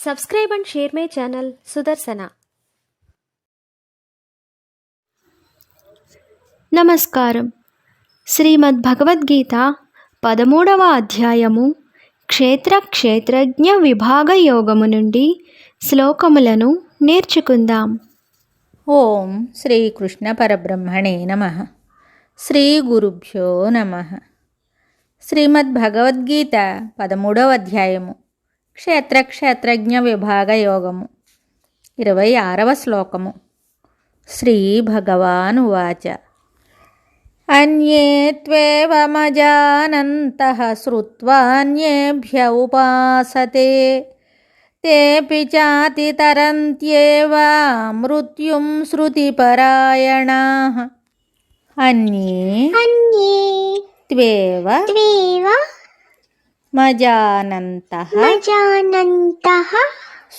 Subscribe and share my channel Sudarsana. నమస్కారం. శ్రీమద్ భగవద్గీత 13వ అధ్యాయము క్షేత్రజ్ఞ విభాగ యోగము నుండి శ్లోకములను నేర్చుకుందాం. ఓం శ్రీకృష్ణ పరబ్రహ్మణే నమః. శ్రీ గురుభ్యో నమః. శ్రీమద్ భగవద్గీత 13వ అధ్యాయము క్షేత్రజ్ఞ విభాగ యోగము 26వ శ్లోకము. శ్రీ భగవానువాచ అన్యే త్వేవమజానంతః శ్రుత్వాన్యేభ్య ఉపాసతే తేపి చాతితరంత్యేవ మృత్యుం శృతిపరాయణాః. అన్యే త్వేవ మజానంతః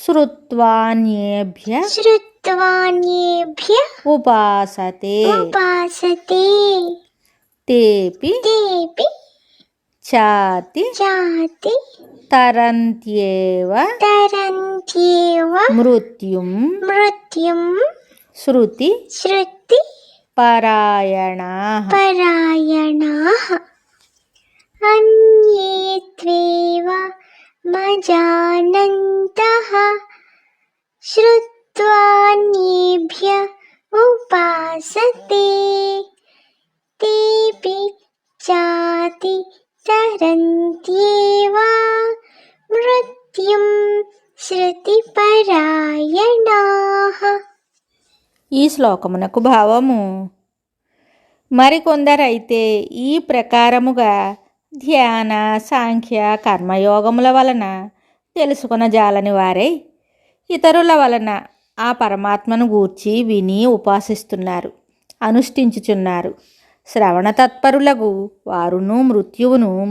శ్రుత్వాన్యేభ్య ఉపాసతే తేపి చాతి తరంత్యేవ మృత్యుం శృతి పరాయణాః. అన్యే త్వేవ మజానంతః శ్రుత్వాన్యేభ్య ఉపాసతే తేపి చాతి తరంత్యేవ మృత్యుం శృతిపరాయణాః. ఈ శ్లోకమునకు భావము: మరికొందరైతే ఈ ప్రకారముగా ధ్యాన సాంఖ్య కర్మయోగముల వలన తెలుసుకొనజాలని వారై ఇతరుల వలన ఆ పరమాత్మను గూర్చి విని ఉపాసిస్తున్నారు, అనుష్ఠించుచున్నారు. శ్రవణ తత్పరులకు వారును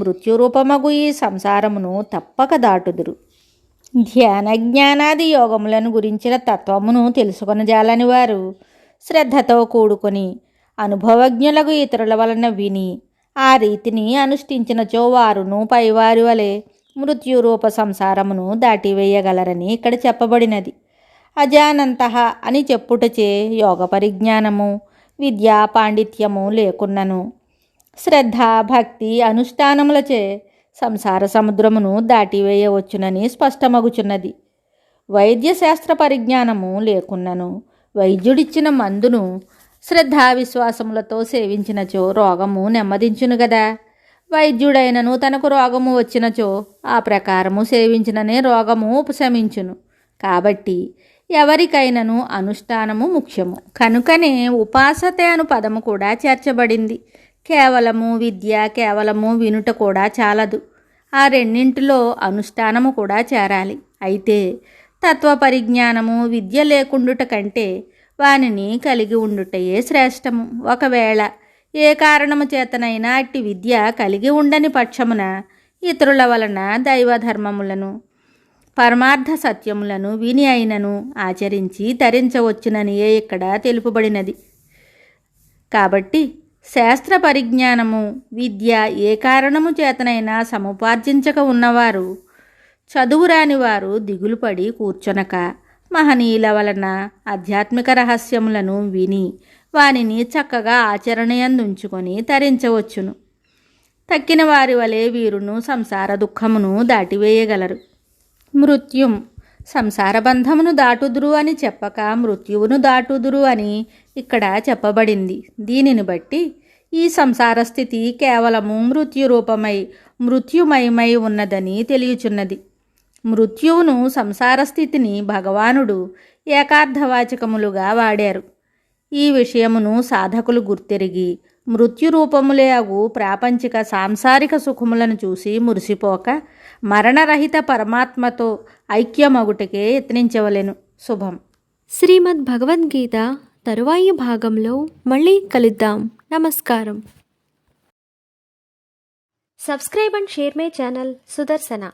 మృత్యురూపమగు ఈ సంసారమును తప్పక దాటుదురు. ధ్యాన జ్ఞానాది యోగములను గురించిన తత్వమును తెలుసుకొనజాలని వారు శ్రద్ధతో కూడుకొని అనుభవజ్ఞులకు ఇతరుల వలన విని ఆ రీతిని అనుష్ఠించినచో వారును పైవారి వలె మృత్యురూప సంసారమును దాటివేయగలరని ఇక్కడ చెప్పబడినది. అజానంతః అని చెప్పుటచే యోగ పరిజ్ఞానము, విద్యా పాండిత్యము లేకున్నను శ్రద్ధ భక్తి అనుష్ఠానములచే సంసార సముద్రమును దాటివేయవచ్చునని స్పష్టమగుచున్నది. వైద్యశాస్త్ర పరిజ్ఞానము లేకున్నను వైద్యుడిచ్చిన మందును శ్రద్ధా విశ్వాసములతో సేవించినచో రోగము నెమ్మదించును గదా. వైద్యుడైనను తనకు రోగము వచ్చినచో ఆ ప్రకారము సేవించిననే రోగము ఉపశమించును. కాబట్టి ఎవరికైనను అనుష్ఠానము ముఖ్యము. కనుకనే ఉపాసతే అను పదము కూడా చేర్చబడింది. కేవలము విద్య, కేవలము వినుట కూడా చాలదు. ఆ రెండింటిలో అనుష్ఠానము కూడా చేరాలి. అయితే తత్వ పరిజ్ఞానము విద్య లేకుండుట కంటే వానిని కలిగి ఉండుటయే శ్రేష్టము. ఒకవేళ ఏ కారణము చేతనైనా అట్టి విద్య కలిగి ఉండని పక్షమున ఇతరుల వలన దైవధర్మములను పరమార్థ సత్యములను విని అయినను ఆచరించి తరించవచ్చుననియే ఇక్కడ తెలుపబడినది. కాబట్టి శాస్త్ర పరిజ్ఞానము విద్య ఏ కారణము చేతనైనా సముపార్జించక ఉన్నవారు, చదువురాని వారు దిగులుపడి కూర్చొనక మహనీయుల వలన ఆధ్యాత్మిక రహస్యములను విని వానిని చక్కగా ఆచరణయందుంచుకొని తరించవచ్చును. తక్కిన వారి వలె వీరును సంసార దుఃఖమును దాటివేయగలరు. మృత్యుం సంసార బంధమును దాటుదురు అని చెప్పక మృత్యువును దాటుదురు అని ఇక్కడ చెప్పబడింది. దీనిని బట్టి ఈ సంసార స్థితి కేవలము మృత్యురూపమై మృత్యుమయమై ఉన్నదని తెలియచున్నది. మృత్యువును సంసార స్థితిని భగవానుడు ఏకార్థవాచకములుగా వాడారు. ఈ విషయమును సాధకులు గుర్తెరిగి మృత్యురూపములే అగు ప్రాపంచిక సాంసారిక సుఖములను చూసి మురిసిపోక మరణరహిత పరమాత్మతో ఐక్యమగుటకే యత్నించవలెను. శుభం. శ్రీమద్ భగవద్గీత తరువాయి భాగంలో మళ్ళీ కలుద్దాం. నమస్కారం. Subscribe and share my channel Sudarshana.